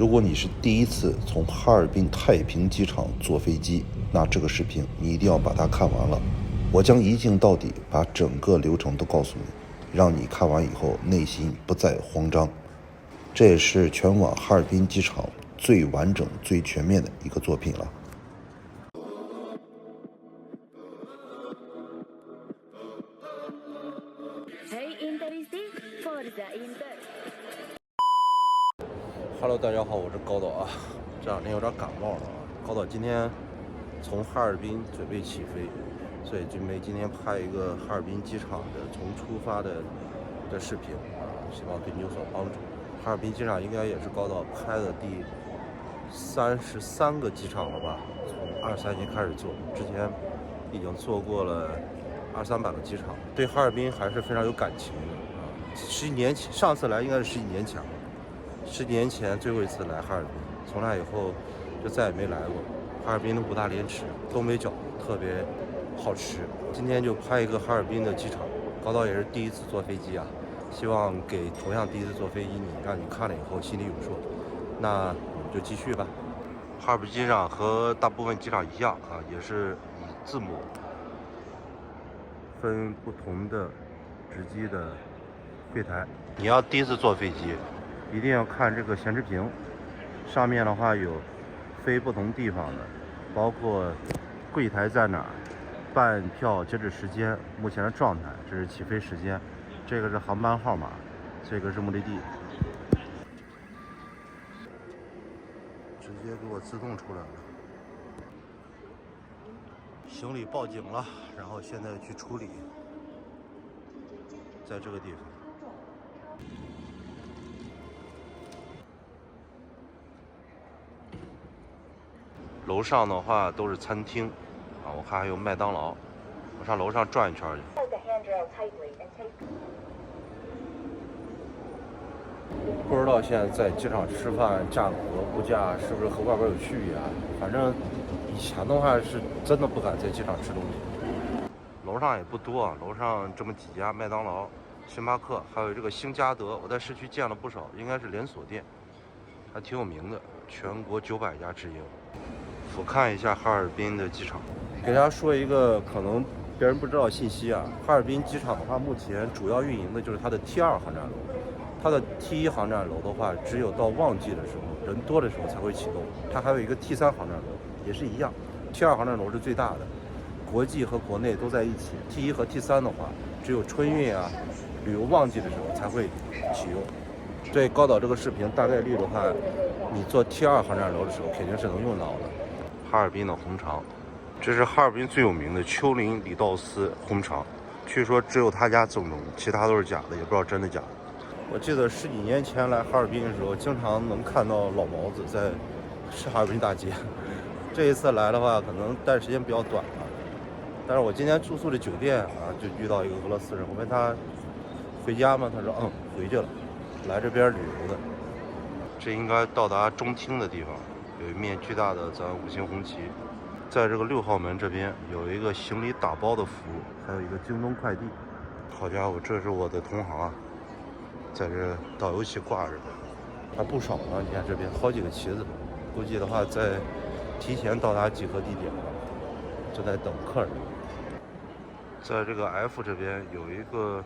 如果你是第一次从哈尔滨太平机场坐飞机，那这个视频你一定要把它看完了。我将一镜到底，把整个流程都告诉你，让你看完以后内心不再慌张。这也是全网哈尔滨机场最完整、最全面的一个作品了。Hello， 大家好，我是高导啊。这两天有点感冒了啊。高导今天从哈尔滨准备起飞，所以准备今天拍一个哈尔滨机场的从出发的视频啊，希望对你有所帮助。哈尔滨机场应该也是高导拍的第33个机场了吧？从23年开始做，之前已经做过了200-300个机场，对哈尔滨还是非常有感情的啊。11年前，上次来应该是11年前了。10几年前最后一次来哈尔滨，从那以后就再也没来过。哈尔滨的5大连池、东北饺子特别好吃。今天就拍一个哈尔滨的机场，高导也是第一次坐飞机啊，希望给同样第一次坐飞机你，让你看了以后心里有数。那我们就继续吧。哈尔滨机场和大部分机场一样啊，也是以字母分不同的值机的柜台。你要第一次坐飞机，一定要看这个显示屏，上面的话有飞不同地方的，包括柜台在哪儿、办票截止时间、目前的状态，这是起飞时间，这个是航班号码，这个是目的地。直接给我自动出来了。行李报警了，然后现在去处理，在这个地方。楼上的话都是餐厅啊，我看还有麦当劳，我上楼上转一圈去。不知道现在在机场吃饭价格物价是不是和外边有区别啊？反正以前的话是真的不敢在机场吃东西。楼上也不多啊，楼上这么几家，麦当劳、星巴克，还有这个星嘉德，我在市区见了不少，应该是连锁店，还挺有名的，全国900家直营。俯瞰一下哈尔滨的机场，给大家说一个可能别人不知道信息啊。哈尔滨机场的话，目前主要运营的就是它的 T2 航站楼，它的 T1 航站楼的话，只有到旺季的时候，人多的时候才会启动。它还有一个 T3 航站楼，也是一样。T2 航站楼是最大的，国际和国内都在一起。T1 和 T3 的话，只有春运啊、旅游旺季的时候才会启用。对高导这个视频大概率的话，你坐 T2 航站楼的时候肯定是能用到的。哈尔滨的红肠，这是哈尔滨最有名的丘陵里道斯红肠，据说只有他家正宗，其他都是假的，也不知道真的假的。我记得10几年前来哈尔滨的时候，经常能看到老毛子在哈尔滨大街。这一次来的话，可能待的时间比较短了。但是我今天住宿的酒店啊，就遇到一个俄罗斯人，我问他回家吗？他说回去了，来这边旅游的。这应该到达中厅的地方，有一面巨大的咱5星红旗。在这个6号门这边有一个行李打包的服务，还有一个京东快递。好家伙，这是我的同行啊，在这导游旗挂着，还不少呢。你看这边好几个旗子，估计的话在提前到达集合地点了，正在等客人。在这个 F 这边有一个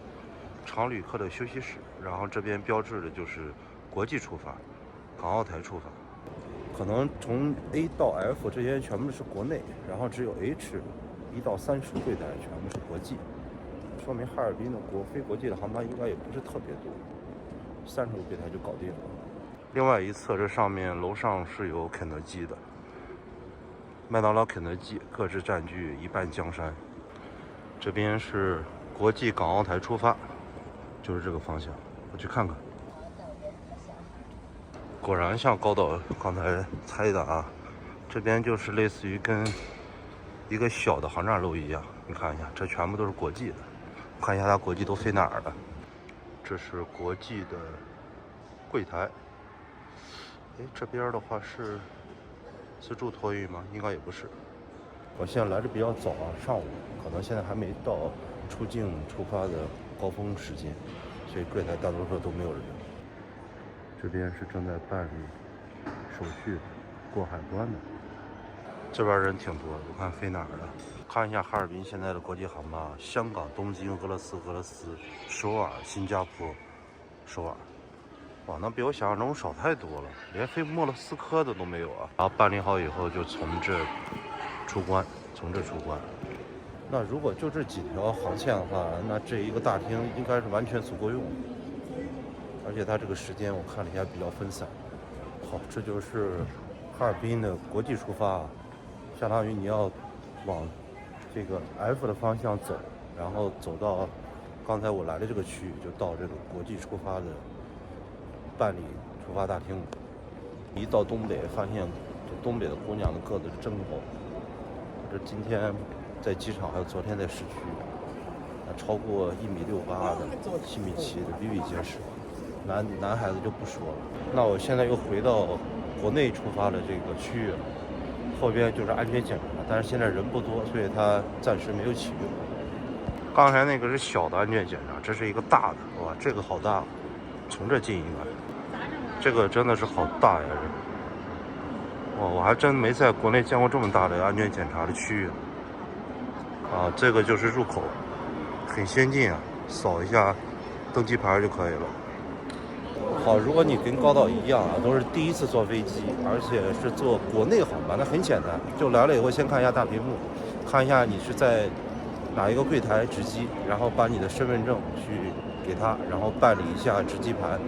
常旅客的休息室，然后这边标志的就是国际出发，港澳台出发。可能从 A 到 F 这些全部是国内，然后只有 H 1到30柜台全部是国际，说明哈尔滨的非国际的航班应该也不是特别多，30个柜台就搞定了。另外一侧这上面楼上是有肯德基的，麦当劳、肯德基各自占据一半江山。这边是国际港澳台出发，就是这个方向，我去看看。果然像高导刚才猜的啊，这边就是类似于跟一个小的航站楼一样。你看一下，这全部都是国际的，看一下它国际都飞哪儿了。这是国际的柜台。这边的话是自助托运吗？应该也不是。我现在来的比较早啊，上午可能现在还没到出境出发的高峰时间，所以柜台大多数都没有人。这边是正在办理手续过海关的。这边人挺多的，我看飞哪儿了？看一下哈尔滨现在的国际航班：香港、东京、俄罗斯、首尔、新加坡、首尔。哇，那比我想象中少太多了，连飞莫斯科的都没有啊。然后办理好以后就从这出关，那如果就这几条航线的话，那这一个大厅应该是完全足够用的。而且它这个时间我看了一下比较分散。好，这就是哈尔滨的国际出发，相当于你要往这个 F 的方向走，然后走到刚才我来的这个区域，就到这个国际出发的办理出发大厅。一到东北，发现这东北的姑娘的个子是真高。这今天在机场，还有昨天在市区，超过1.68米的、7.7米的比比皆是。男孩子就不说了。那我现在又回到国内出发的这个区域了，后边就是安全检查，但是现在人不多，所以它暂时没有启用。刚才那个是小的安全检查，这是一个大的，哇，这个好大，从这进应该，这个真的是好大呀！哇，我还真没在国内见过这么大的安全检查的区域。啊，这个就是入口，很先进啊，扫一下登机牌就可以了。好，如果你跟高导一样啊，都是第一次坐飞机，而且是坐国内航班，那很简单，就来了以后先看一下大屏幕，看一下你是在哪一个柜台值机，然后把你的身份证去给他，然后办理一下值机盘，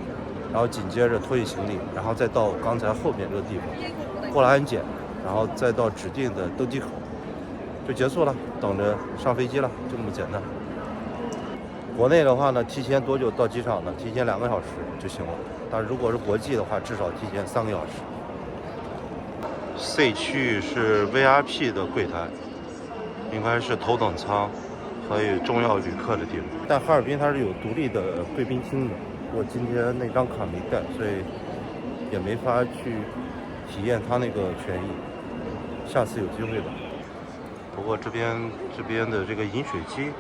然后紧接着托运行李，然后再到刚才后面这个地方过了安检，然后再到指定的登机口就结束了，等着上飞机了，就这么简单。国内的话呢，提前多久到机场呢？提前2个小时就行了。但如果是国际的话，至少提前3个小时。C 区是 VIP 的柜台，应该是头等舱，还有重要旅客的地方。但哈尔滨它是有独立的贵宾厅的，我今天那张卡没带，所以也没法去体验它那个权益。下次有机会吧。不过这边的这个饮水机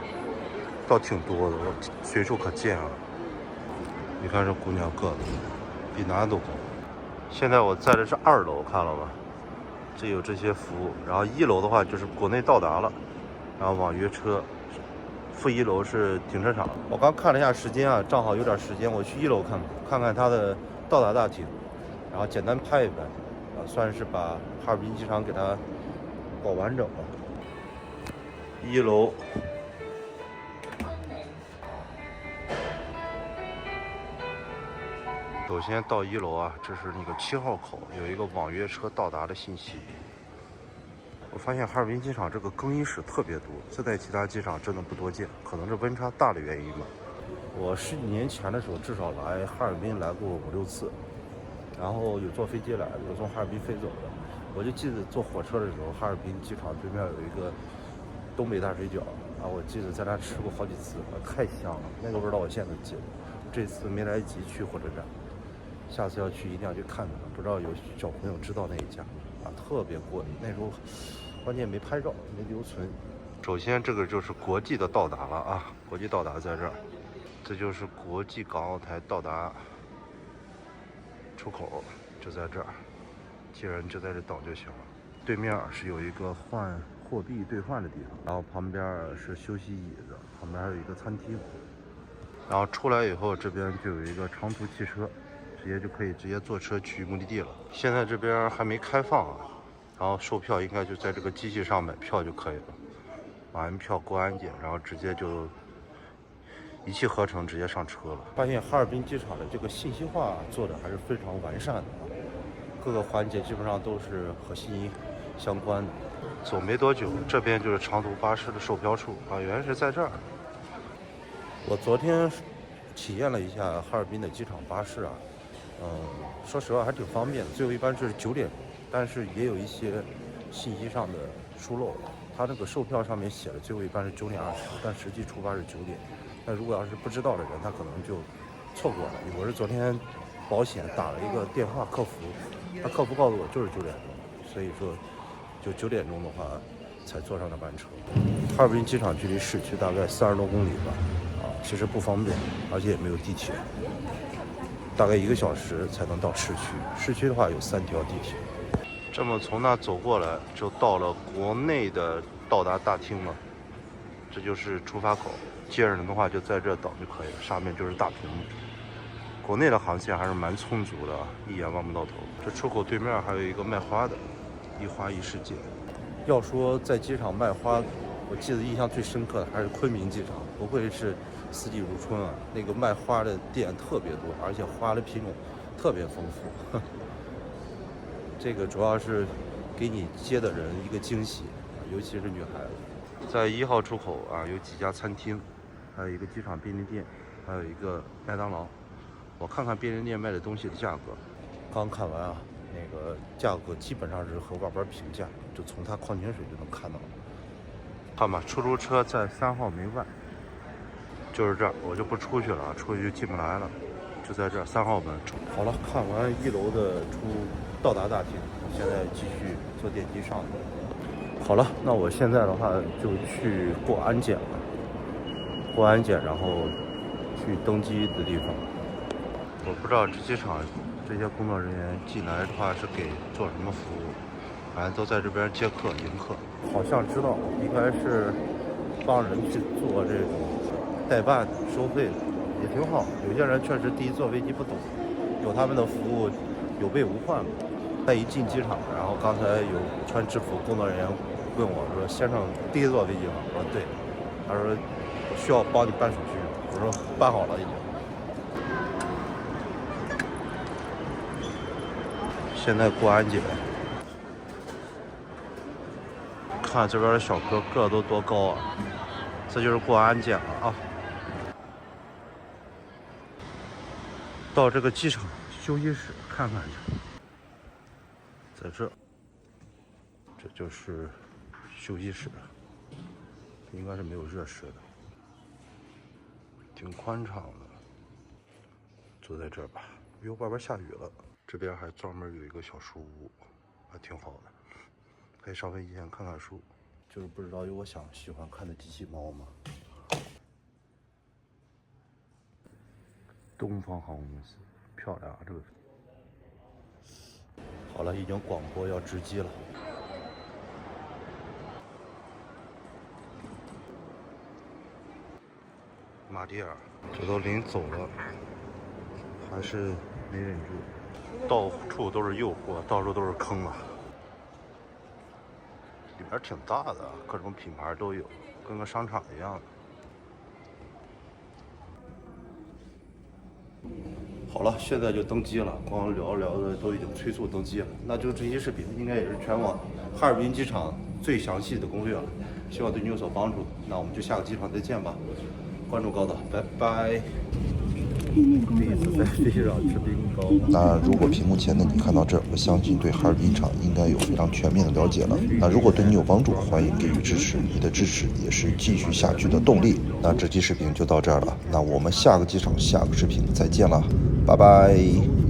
倒挺多的，我随处可见啊。你看这姑娘个子比男的都高。现在我在的是2楼，看了吧？这有这些服务。然后1楼的话就是国内到达了，然后网约车。负1楼是停车场。我刚看了一下时间啊，正好有点时间，我去1楼看看它的到达大厅，然后简单拍一拍，算是把哈尔滨机场给它搞完整了。1楼。首先到1楼啊，这是那个7号口，有一个网约车到达的信息。我发现哈尔滨机场这个更衣室特别多，这在其他机场真的不多见，可能是温差大的原因吧。我10几年前的时候，至少来哈尔滨来过5、6次，然后有坐飞机来的，有从哈尔滨飞走的。我就记得坐火车的时候，哈尔滨机场对面有一个东北大水饺啊，我记得在那吃过好几次，太香了，那个味道我现在都记得。这次没来及去火车站。下次要去一定要去看看，不知道有小朋友知道那一家啊，特别过瘾。那时候关键没拍照，没留存。首先这个就是国际的到达了啊，国际到达在这儿，这就是国际港澳台到达出口，就在这儿，既然就在这等就行了。对面是有一个换货币兑换的地方，然后旁边是休息椅子，旁边还有一个餐厅。然后出来以后，这边就有一个长途汽车。直接坐车去目的地了。现在这边还没开放啊，然后售票应该就在这个机器上买票就可以了，买完票过安检，然后直接就一气呵成直接上车了。发现哈尔滨机场的这个信息化做的还是非常完善的，各个环节基本上都是和信息相关的。走没多久，这边就是长途巴士的售票处啊，原来是在这儿。我昨天体验了一下哈尔滨的机场巴士啊。说实话还挺方便的，最后一班是9点钟，但是也有一些信息上的疏漏。他那个售票上面写的最后一班是9点20，但实际出发是9点。那如果要是不知道的人，他可能就错过了。我是昨天保险打了一个电话客服，他客服告诉我就是9点钟，所以说就9点钟的话才坐上那班车。哈尔滨机场距离市区大概30多公里吧，啊，其实不方便，而且也没有地铁。大概1个小时才能到市区。市区的话有3条地铁。这么从那走过来，就到了国内的到达大厅了。这就是出发口，接着的话就在这等就可以了，上面就是大屏幕。国内的航线还是蛮充足的，一眼望不到头。这出口对面还有一个卖花的，一花一世界。要说在机场卖花，我记得印象最深刻的还是昆明机场，不愧是四季如春啊！那个卖花的店特别多，而且花的品种特别丰富。这个主要是给你接的人一个惊喜，尤其是女孩子。在1号出口啊，有几家餐厅，还有一个机场便利店，还有一个麦当劳。我看看便利店卖的东西的价格，刚看完啊，那个价格基本上是和外边平价，就从它矿泉水就能看到了。看吧，出租车在3号门外，就是这儿，我就不出去了，出去就进不来了，就在这儿3号门。好了，看完1楼的到达大厅，我现在继续坐电梯上去。好了，那我现在的话就去过安检了，过安检，然后去登机的地方。我不知道这机场这些工作人员进来的话是给做什么服务，反正都在这边接客迎客。好像知道应该是帮人去做这种代办收费的，也挺好。有些人确实第一坐飞机不懂，有他们的服务有备无患。再一进机场，然后刚才有穿制服工作人员问我说：“先生，第一坐飞机吗？”我说：“对。”他说：“需要帮你办手续。”我说：“办好了已经。”现在过安检，看这边的小哥个都多高啊！这就是过安检了啊！到这个机场休息室看看去，在这就是休息室，应该是没有热水的，挺宽敞的。坐在这儿吧，哟，外边下雨了。这边还专门有一个小书屋，还挺好的，可以上飞机前看看书。就是不知道有我喜欢看的机器猫吗？东方航空公司，漂亮啊！这个。好了，已经广播要值机了。马迭尔，这都临走了，还是没忍住。到处都是诱惑，到处都是坑啊！里边挺大的，各种品牌都有，跟个商场一样的。好了，现在就登机了，光聊着聊的都已经催促登机了。那就这期视频应该也是全网哈尔滨机场最详细的攻略了，希望对你有所帮助。那我们就下个机场再见吧，关注高导，拜拜。那如果屏幕前的你看到这儿，我相信对哈尔滨场应该有非常全面的了解了。那如果对你有帮助，欢迎给予支持，你的支持也是继续下去的动力。那这期视频就到这儿了，那我们下个机场下个视频再见了，拜拜。